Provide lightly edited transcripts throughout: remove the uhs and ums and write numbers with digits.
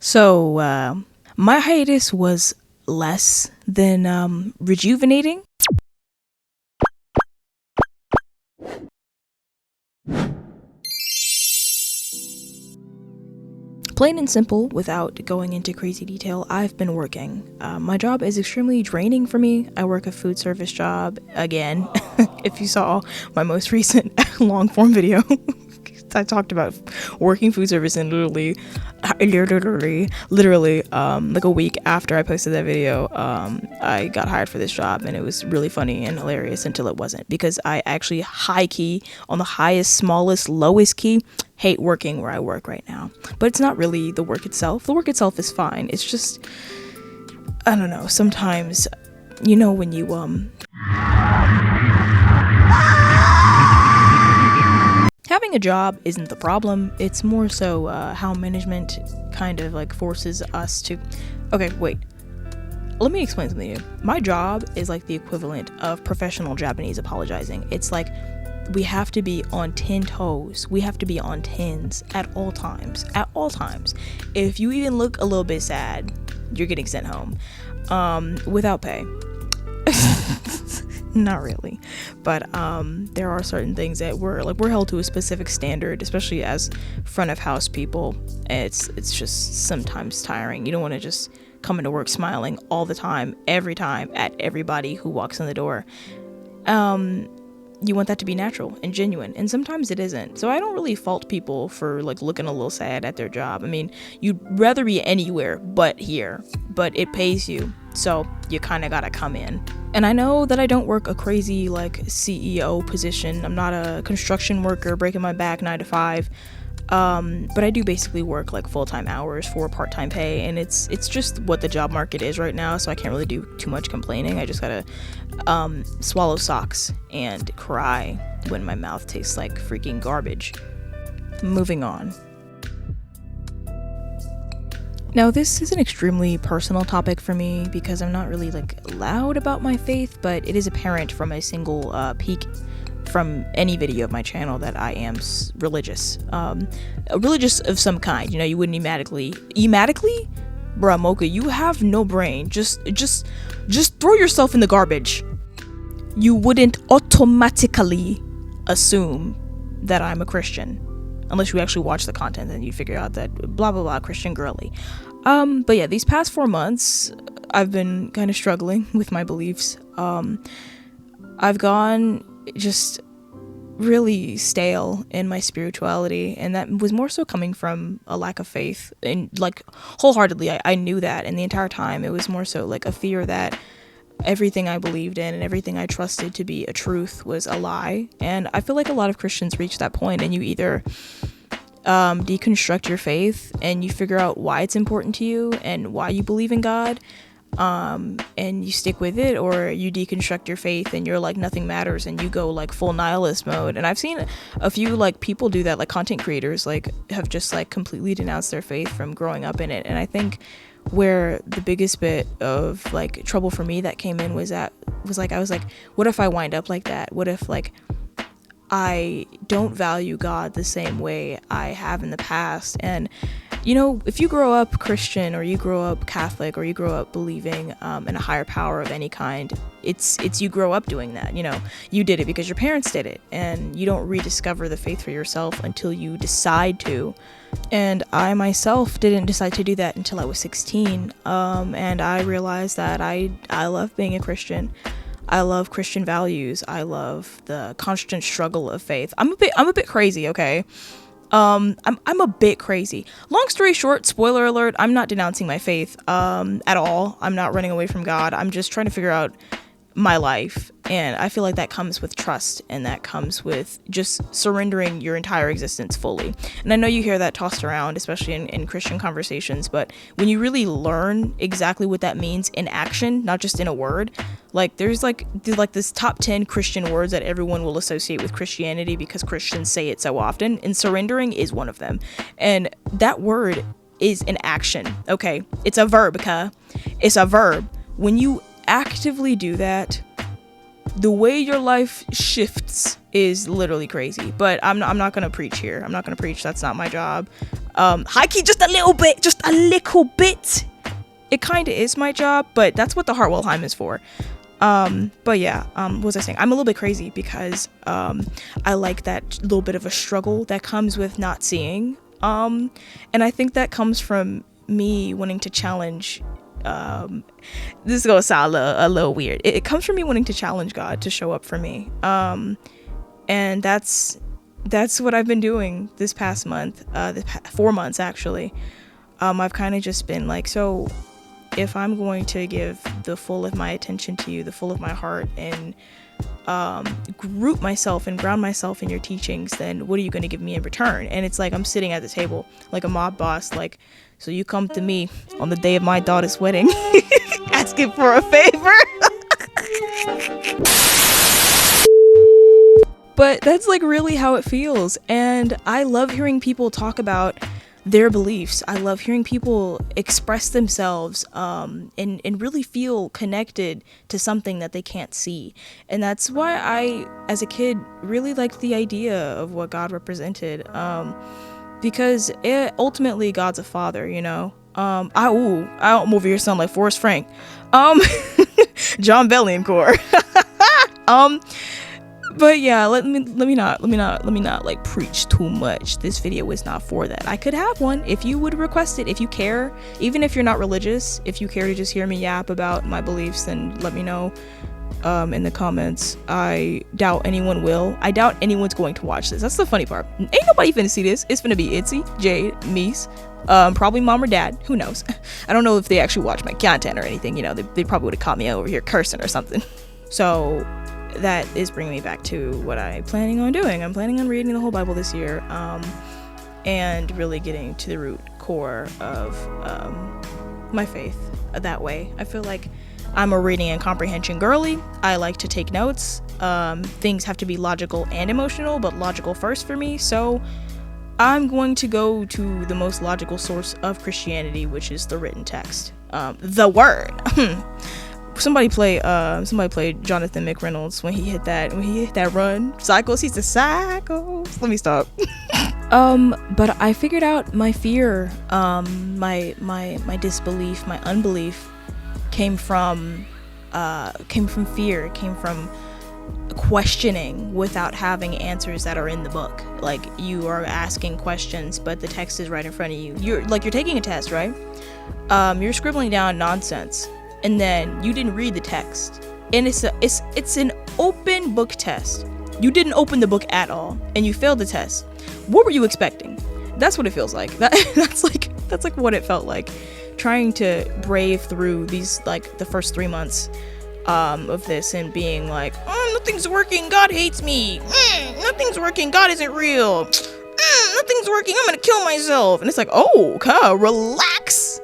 So, my hiatus was less than rejuvenating. Plain and simple, without going into crazy detail, I've been working. My job is extremely draining for me. I work a food service job again. If you saw my most recent long form video, I talked about working food service, and literally, like a week after I posted that video, I got hired for this job, and it was really funny and hilarious until it wasn't, because I actually high key, on the highest, smallest, lowest key, hate working where I work right now. But it's not really the work itself. The work itself is fine. It's just, I don't know, sometimes, you know, when you having a job isn't the problem. It's more so how management kind of like forces us to. Okay, wait. Let me explain something to you. My job is like the equivalent of professional Japanese apologizing. It's like we have to be on 10 toes. We have to be on tens at all times. At all times. If you even look a little bit sad, you're getting sent home without pay. Not really, but there are certain things that we're held to a specific standard, especially as front of house people. It's just sometimes tiring. You don't want to just come into work smiling all the time, every time, at everybody who walks in the door. You want that to be natural and genuine, and sometimes it isn't. So I don't really fault people for like looking a little sad at their job. I mean, you'd rather be anywhere but here, but it pays you, so you kind of gotta come in. And I know that I don't work a crazy like CEO position. I'm not a construction worker breaking my back 9 to 5. But I do basically work like full-time hours for part-time pay, and it's just what the job market is right now, so I can't really do too much complaining. I just gotta swallow socks and cry when my mouth tastes like freaking garbage. Moving on. Now, this is an extremely personal topic for me because I'm not really like loud about my faith, but it is apparent from a single peek from any video of my channel that I am religious. Religious of some kind. You know, you wouldn't automatically? Bruh, Mocha, you have no brain. Just throw yourself in the garbage. You wouldn't automatically assume that I'm a Christian. Unless you actually watch the content, and you figure out that blah blah blah Christian girly. But yeah, these past 4 months I've been kind of struggling with my beliefs. I've gone just really stale in my spirituality, and that was more so coming from a lack of faith, and like wholeheartedly I knew that, and the entire time it was more so like a fear that everything I believed in and everything I trusted to be a truth was a lie. And I feel like a lot of Christians reach that point, and you either deconstruct your faith and you figure out why it's important to you and why you believe in God, and you stick with it, or you deconstruct your faith and you're like nothing matters and you go like full nihilist mode. And I've seen a few like people do that, like content creators like have just like completely denounced their faith from growing up in it. And I think where the biggest bit of like trouble for me that came in was I was like, what if I wind up like that? What if like I don't value God the same way I have in the past? And you know, if you grow up Christian, or you grow up Catholic, or you grow up believing in a higher power of any kind, it's you grow up doing that. You know, you did it because your parents did it, and you don't rediscover the faith for yourself until you decide to. And I myself didn't decide to do that until I was 16, and I realized that I love being a Christian. I love Christian values. I love the constant struggle of faith. I'm a bit crazy, okay? I'm a bit crazy. Long story short, spoiler alert, I'm not denouncing my faith at all. I'm not running away from God. I'm just trying to figure out my life, and I feel like that comes with trust, and that comes with just surrendering your entire existence fully. And I know you hear that tossed around, especially in Christian conversations, but when you really learn exactly what that means in action, not just in a word, like there's like this top 10 Christian words that everyone will associate with Christianity because Christians say it so often, and surrendering is one of them. And that word is an action, okay? It's a verb, it's a verb. When you actively do that, the way your life shifts is literally crazy. But I'm not gonna preach here. I'm not gonna preach. That's not my job. High key, just a little bit. It kind of is my job, but that's what the Heartwell Hymn is for. But yeah, what was I saying? I'm a little bit crazy because I like that little bit of a struggle that comes with not seeing. And I think that comes from me wanting to challenge. This is gonna sound a little weird. It comes from me wanting to challenge God to show up for me. And that's what I've been doing this past month, 4 months actually. I've kind of just been like, so if I'm going to give the full of my attention to you, the full of my heart, and root myself and ground myself in your teachings, then what are you going to give me in return? And it's like I'm sitting at the table like a mob boss, like, so you come to me on the day of my daughter's wedding asking for a favor. But that's like really how it feels. And I love hearing people talk about their beliefs. I love hearing people express themselves and really feel connected to something that they can't see. And that's why I, as a kid, really liked the idea of what God represented. Because ultimately God's a father, you know. I'm over here sound like Forrest Frank. John Belliancourt. But yeah, let me not like preach too much. This video is not for that. I could have one if you would request it. If you care, even if you're not religious, if you care to just hear me yap about my beliefs, then let me know in the comments. I doubt anyone will. I doubt anyone's going to watch this. That's the funny part. Ain't nobody finna see this. It's finna be Itzy, Jade, Mies, probably mom or dad. Who knows? I don't know if they actually watch my content or anything. You know, they probably would have caught me over here cursing or something. So that is bringing me back to what I'm planning on doing. I'm planning on reading the whole Bible this year, and really getting to the root core of my faith that way. I feel like I'm a reading and comprehension girly. I like to take notes. Things have to be logical and emotional, but logical first for me. So I'm going to go to the most logical source of Christianity, which is the written text, the Word. Somebody played Jonathan McReynolds when he hit that run. Cycles, he's the cycles. Let me stop. But I figured out my fear, my disbelief, my unbelief came from fear. It came from questioning without having answers that are in the book. Like, you are asking questions, but the text is right in front of you. You're taking a test, right? You're scribbling down nonsense, and then you didn't read the text, and it's an open book test. You didn't open the book at all, and you failed the test. What were you expecting? That's what it feels like. That's like what it felt like, trying to brave through these, like, the first 3 months of this, and being like, nothing's working, God hates me, nothing's working, God isn't real, nothing's working, I'm gonna kill myself. And it's like, oh, relax,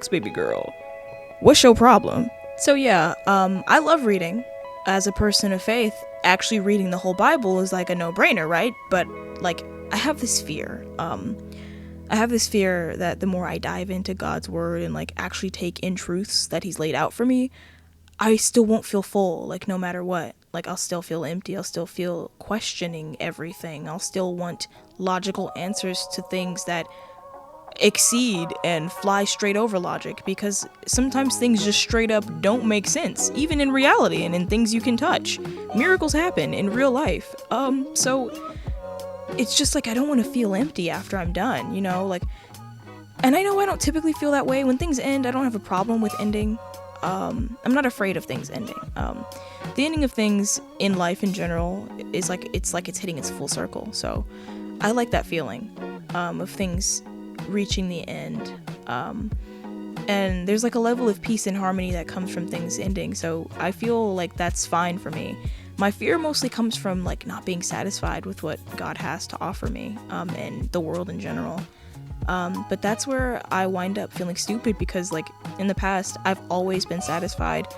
baby girl, what's your problem? So yeah, I love reading. As a person of faith, actually reading the whole Bible is like a no-brainer, right? But like, I have this fear that the more I dive into God's word and like actually take in truths that he's laid out for me, I still won't feel full, like, no matter what. Like, I'll still feel empty. I'll still feel questioning everything. I'll still want logical answers to things that exceed and fly straight over logic, because sometimes things just straight up don't make sense, even in reality and in things you can touch. Miracles happen in real life. So it's just like, I don't want to feel empty after I'm done, you know, like, and I know I don't typically feel that way. When things end, I don't have a problem with ending. I'm not afraid of things ending. The ending of things in life in general is like it's hitting its full circle. So I like that feeling of things reaching the end. And there's like a level of peace and harmony that comes from things ending. So I feel like that's fine for me. My fear mostly comes from like not being satisfied with what God has to offer me, and the world in general. But that's where I wind up feeling stupid, because like in the past, I've always been satisfied,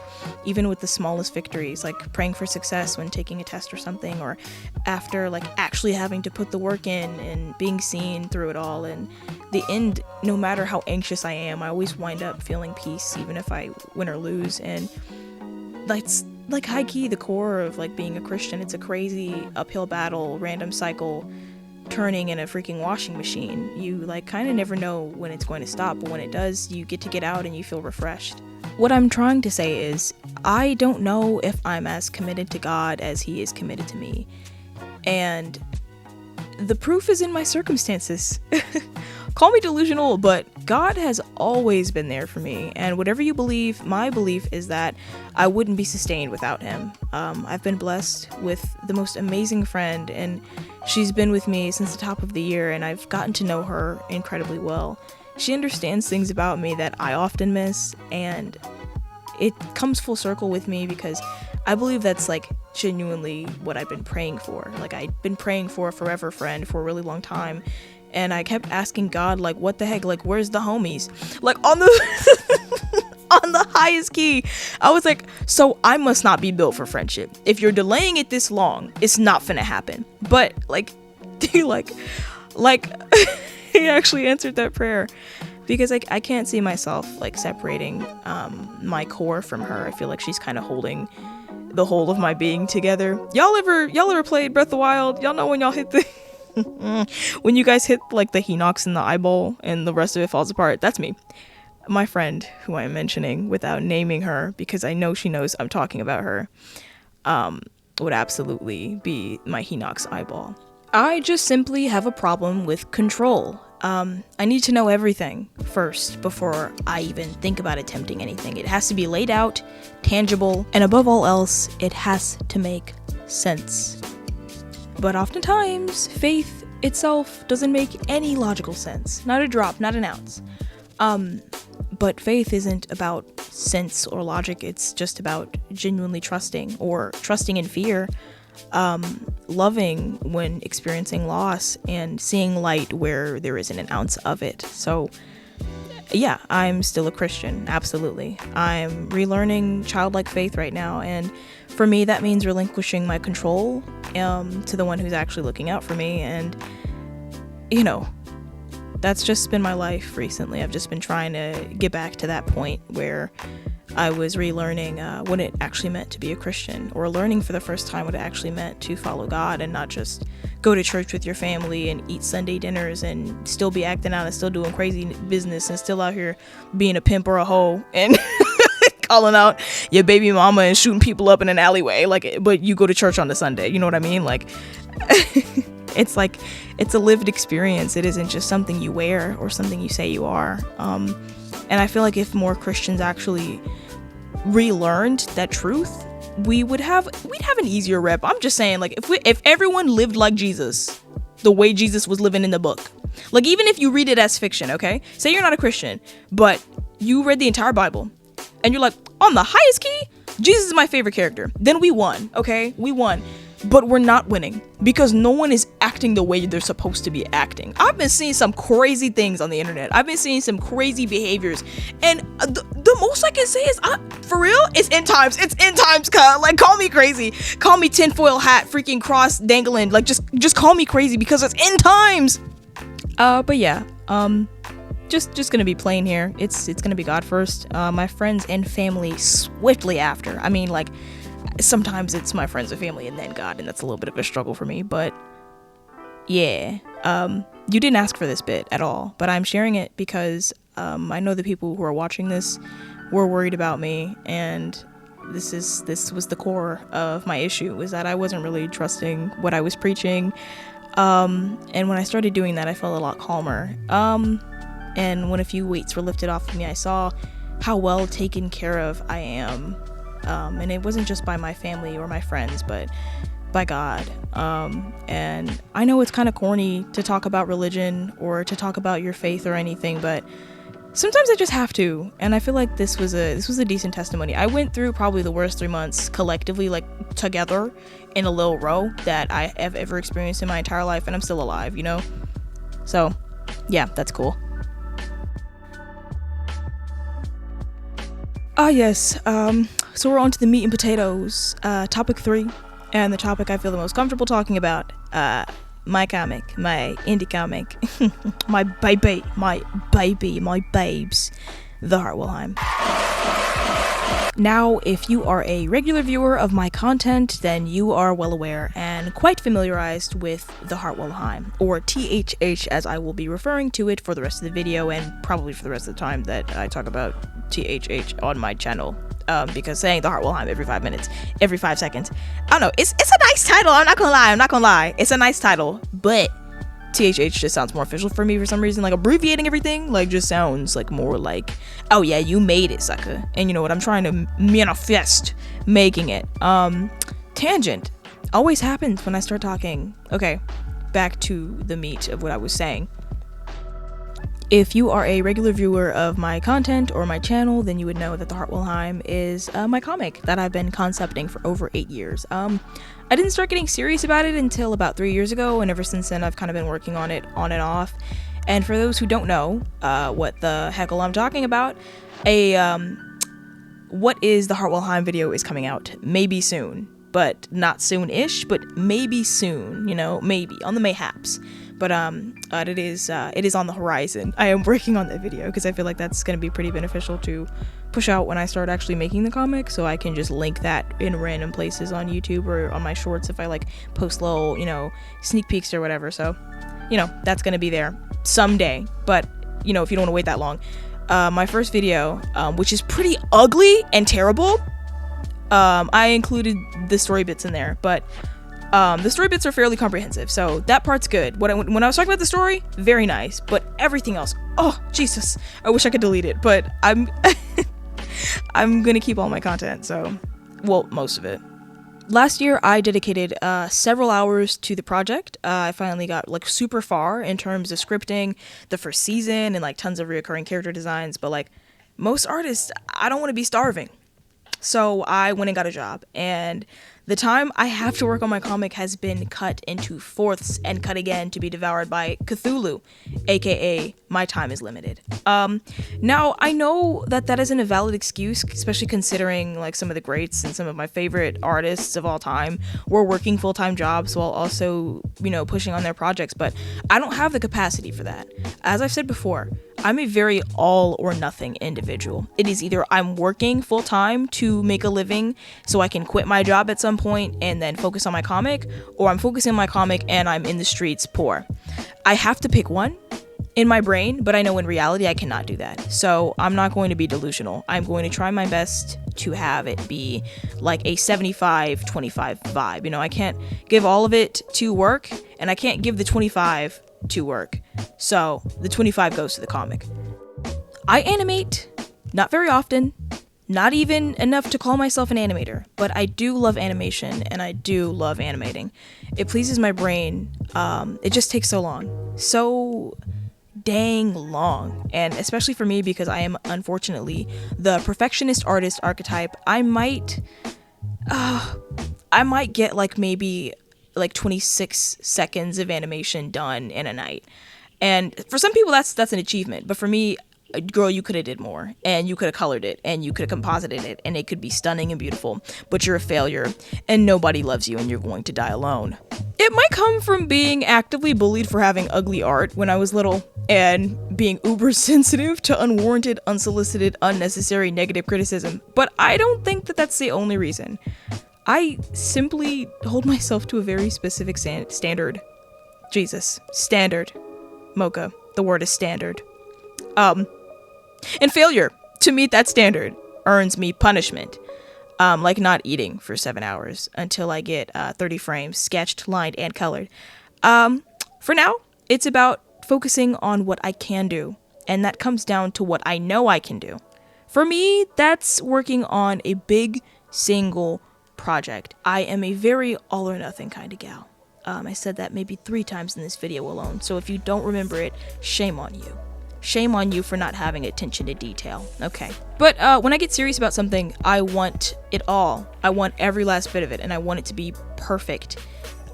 even with the smallest victories, like praying for success when taking a test or something, or after like actually having to put the work in and being seen through it all. And the end, no matter how anxious I am, I always wind up feeling peace, even if I win or lose. And that's like high key the core of like being a Christian. It's a crazy uphill battle, random cycle, turning in a freaking washing machine. You like kind of never know when it's going to stop, but when it does, you get out and you feel refreshed. What I'm trying to say is, I don't know if I'm as committed to God as he is committed to me. And the proof is in my circumstances. Call me delusional, but God has always been there for me. And whatever you believe, my belief is that I wouldn't be sustained without him. I've been blessed with the most amazing friend, and she's been with me since the top of the year, and I've gotten to know her incredibly well. She understands things about me that I often miss, and it comes full circle with me because I believe that's like genuinely what I've been praying for. Like, I've been praying for a forever friend for a really long time, and I kept asking God, like, what the heck, like, where's the homies? Like, on the on the highest key, I was like, so I must not be built for friendship. If you're delaying it this long, it's not finna happen. But like he actually answered that prayer, because like I can't see myself like separating my core from her. I feel like she's kind of holding the whole of my being together. Y'all ever played Breath of the Wild? Y'all know when y'all hit the when you guys hit like the Hinox in the eyeball and the rest of it falls apart? That's me. My friend, who I'm mentioning without naming her because I know she knows I'm talking about her, would absolutely be my Hinox eyeball. I just simply have a problem with control. I need to know everything first before I even think about attempting anything. It has to be laid out, tangible, and above all else, it has to make sense. But oftentimes, faith itself doesn't make any logical sense. Not a drop, not an ounce. But faith isn't about sense or logic. It's just about genuinely trusting, or trusting in fear, loving when experiencing loss, and seeing light where there isn't an ounce of it. So yeah, I'm still a Christian, absolutely. I'm relearning childlike faith right now, and for me that means relinquishing my control to the one who's actually looking out for me. And you know, that's just been my life recently. I've just been trying to get back to that point where I was relearning what it actually meant to be a Christian, or learning for the first time what it actually meant to follow God and not just go to church with your family and eat Sunday dinners and still be acting out and still doing crazy business and still out here being a pimp or a hoe and calling out your baby mama and shooting people up in an alleyway. Like, but you go to church on the Sunday. You know what I mean? Like, it's like, it's a lived experience. It isn't just something you wear or something you say you are. And I feel like if more Christians actually relearned that truth, we'd have an easier rep. I'm just saying, like, if everyone lived like Jesus, the way Jesus was living in the book, like, even if you read it as fiction, okay? Say you're not a Christian, but you read the entire Bible, and you're like, on the highest key, Jesus is my favorite character. Then we won, okay? We won. But we're not winning because no one is acting the way they're supposed to be acting. I've been seeing some crazy things on the internet. I've been seeing some crazy behaviors, and the most I can say is, for real, it's end times. It's end times, cuz. Like, call me crazy, call me tinfoil hat, freaking cross dangling. Like, just call me crazy because it's end times. But yeah, just gonna be plain here. It's gonna be God first. My friends and family swiftly after. I mean, like, sometimes it's my friends and family and then God, and that's a little bit of a struggle for me. But yeah, you didn't ask for this bit at all, but I'm sharing it because I know the people who are watching this were worried about me, and this was the core of my issue, was that I wasn't really trusting what I was preaching. And when I started doing that, I felt a lot calmer. And when a few weights were lifted off of me, I saw how well taken care of I am. And it wasn't just by my family or my friends, but by God. And I know it's kind of corny to talk about religion or to talk about your faith or anything, but sometimes I just have to. And I feel like this was a decent testimony. I went through probably the worst 3 months collectively, like together in a little row, that I have ever experienced in my entire life, and I'm still alive, you know? So yeah, that's cool. Yes, so we're on to the meat and potatoes, topic 3, and the topic I feel the most comfortable talking about, my comic, my indie comic, my baby, my babes, the Heartwell Hymn. Now, if you are a regular viewer of my content, then you are well aware and quite familiarized with the Heartwell Hymn, or THH as I will be referring to it for the rest of the video and probably for the rest of the time that I talk about THH on my channel. Because saying the Heartwell Hymn every 5 minutes, every 5 seconds, I don't know, it's a nice title, I'm not gonna lie, it's a nice title, but THH just sounds more official for me for some reason. Like, abbreviating everything, like, just sounds like more like, oh yeah, you made it, sucker. And you know what, I'm trying to manifest making it. Tangent always happens when I start talking. Okay, back to the meat of what I was saying. If you are a regular viewer of my content or my channel, then you would know that the Heartwell Hymn is my comic that I've been concepting for over 8 years. I didn't start getting serious about it until about 3 years ago, and ever since then I've kind of been working on it on and off. And for those who don't know what the heckle I'm talking about, what is the Heartwell Hymn video is coming out maybe soon, but not soon-ish, but maybe soon, you know, maybe on the mayhaps. But it is on the horizon. I am working on that video because I feel like that's going to be pretty beneficial to push out when I start actually making the comic, so I can just link that in random places on YouTube or on my shorts if I like post little, you know, sneak peeks or whatever. So, you know, that's going to be there someday. But, you know, if you don't want to wait that long, my first video, which is pretty ugly and terrible, I included the story bits in there, but the story bits are fairly comprehensive, so that part's good. When I was talking about the story, very nice, but everything else, oh Jesus, I wish I could delete it, but I'm I'm gonna keep all my content, so, well, most of it. Last year I dedicated several hours to the project. I finally got like super far in terms of scripting the first season and like tons of reoccurring character designs, but like most artists, I don't want to be starving. So I went and got a job, and the time I have to work on my comic has been cut into fourths and cut again to be devoured by Cthulhu, aka my time is limited. Now I know that isn't a valid excuse, especially considering like some of the greats and some of my favorite artists of all time were working full-time jobs while also, you know, pushing on their projects, but I don't have the capacity for that. As I've said before, I'm a very all or nothing individual. It is either I'm working full time to make a living so I can quit my job at some point and then focus on my comic, or I'm focusing on my comic and I'm in the streets poor. I have to pick one in my brain, but I know in reality I cannot do that. So I'm not going to be delusional. I'm going to try my best to have it be like a 75-25 vibe. You know, I can't give all of it to work and I can't give the 25 to work. So the 25 goes to the comic. I animate, not very often, not even enough to call myself an animator, but I do love animation and I do love animating. It pleases my brain. It just takes so long. So dang long. And especially for me, because I am unfortunately the perfectionist artist archetype, I might get like maybe like 26 seconds of animation done in a night. And for some people that's an achievement, but for me, girl, you could have did more, and you could have colored it, and you could have composited it, and it could be stunning and beautiful, but you're a failure and nobody loves you and you're going to die alone. It might come from being actively bullied for having ugly art when I was little and being uber sensitive to unwarranted, unsolicited, unnecessary negative criticism, but I don't think that that's the only reason. I simply hold myself to a very specific standard. Jesus. Standard. Mocha. The word is standard. And failure to meet that standard earns me punishment. Like not eating for 7 hours until I get 30 frames sketched, lined, and colored. For now, it's about focusing on what I can do, and that comes down to what I know I can do. For me, that's working on a big single project. I am a very all or nothing kind of gal. I said that maybe 3 times in this video alone, so if you don't remember it, shame on you. Shame on you for not having attention to detail. Okay. But when I get serious about something, I want it all. I want every last bit of it, and I want it to be perfect.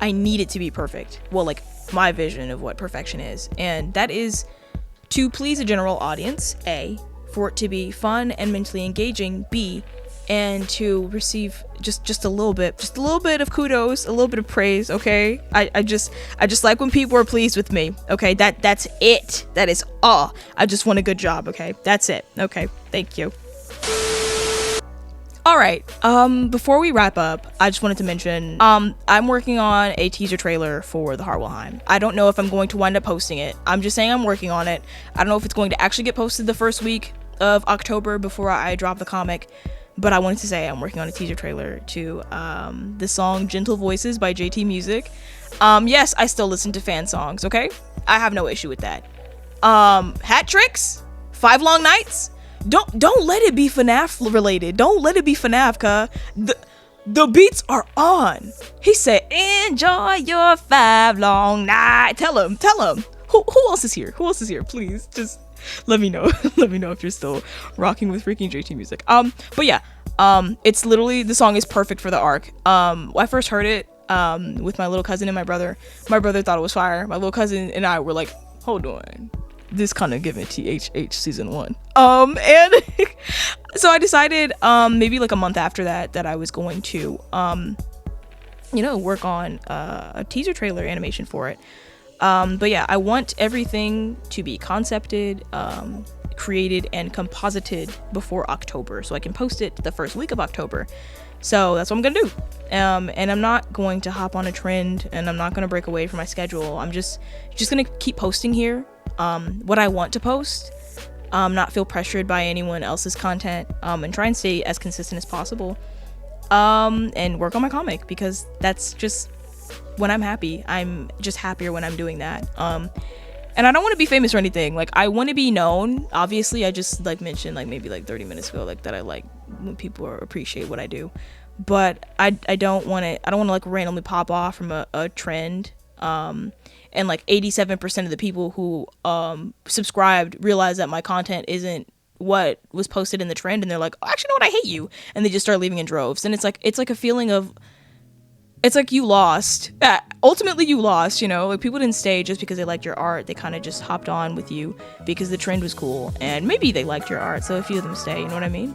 I need it to be perfect. Well, like my vision of what perfection is. And that is to please a general audience, A, for it to be fun and mentally engaging, B, and to receive just a little bit of kudos, a little bit of praise, okay? I just like when people are pleased with me, okay? That's it. That is all. I just want a good job, okay? That's it. Okay, thank you. All right. Before we wrap up, I just wanted to mention, I'm working on a teaser trailer for the Heartwell Hymn. I don't know if I'm going to wind up posting it. I'm just saying I'm working on it. I don't know if it's going to actually get posted the first week of October before I drop the comic, but I wanted to say I'm working on a teaser trailer to the song Gentle Voices by JT Music. Yes, I still listen to fan songs, okay? I have no issue with that. Hat tricks? 5 Long Nights? Don't let it be FNAF related. Don't let it be FNAF, cuz the beats are on. He said, enjoy your 5 long nights. Tell him. Who else is here? Please, just let me know. Let me know if you're still rocking with freaking JT Music. But yeah, it's literally, the song is perfect for the arc. When I first heard it, with my little cousin and my brother thought it was fire. My little cousin and I were like, hold on, this kind of giving THH season 1. And so I decided, maybe like a month after that I was going to, work on a teaser trailer animation for it. But yeah, I want everything to be concepted, created, and composited before October, so I can post it the first week of October. So that's what I'm gonna do. And I'm not going to hop on a trend, and I'm not gonna break away from my schedule. I'm just gonna keep posting here what I want to post, not feel pressured by anyone else's content, and try and stay as consistent as possible, and work on my comic, because that's just when I'm happy. I'm just happier when I'm doing that. And I don't want to be famous or anything. Like, I want to be known. Obviously, I just like mentioned like maybe like 30 minutes ago, like that I like when people appreciate what I do. But I don't want to like randomly pop off from a trend. And like 87% of the people who subscribed realize that my content isn't what was posted in the trend, and they're like, oh, actually, you know what, I hate you, and they just start leaving in droves. And it's like a feeling of, it's like you lost. Ultimately, you lost, like people didn't stay just because they liked your art. They kind of just hopped on with you because the trend was cool, and maybe they liked your art, so a few of them stay, you know what I mean?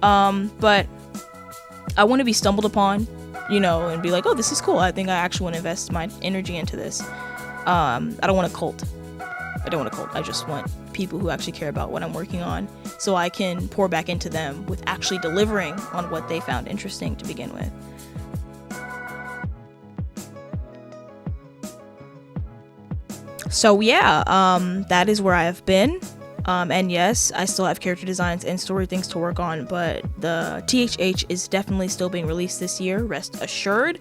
But I want to be stumbled upon, and be like, oh, this is cool. I think I actually want to invest my energy into this. I don't want a cult. I just want people who actually care about what I'm working on, so I can pour back into them with actually delivering on what they found interesting to begin with. So yeah, that is where I have been. And yes, I still have character designs and story things to work on, but the THH is definitely still being released this year, rest assured.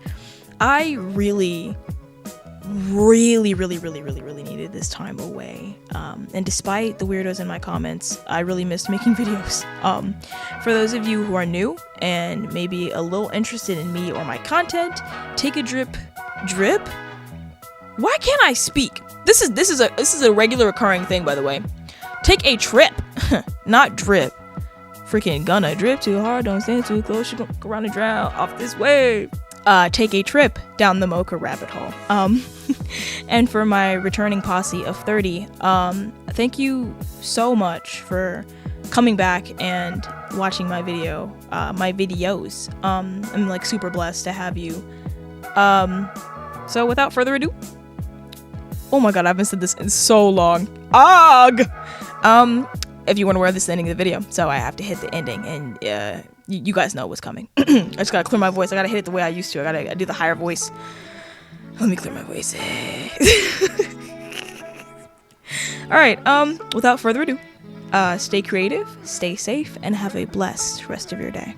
I really needed this time away. And despite the weirdos in my comments, I really missed making videos. For those of you who are new and maybe a little interested in me or my content, take a drip. Why can't I speak? This is a regular occurring thing, by the way. Take a trip, not drip. Freaking gonna drip too hard, don't stand too close, you're gonna go around and drown off this wave. Take a trip down the mocha rabbit hole. And for my returning posse of 30, thank you so much for coming back and watching my videos. I'm like super blessed to have you. So without further ado, oh my god, I haven't said this in so long. If you want to wear this ending of the video, so I have to hit the ending, and you guys know what's coming. I just gotta clear my voice. I gotta hit it the way I used to. I gotta do the higher voice. Let me clear my voice. All right. Without further ado, stay creative, stay safe, and have a blessed rest of your day.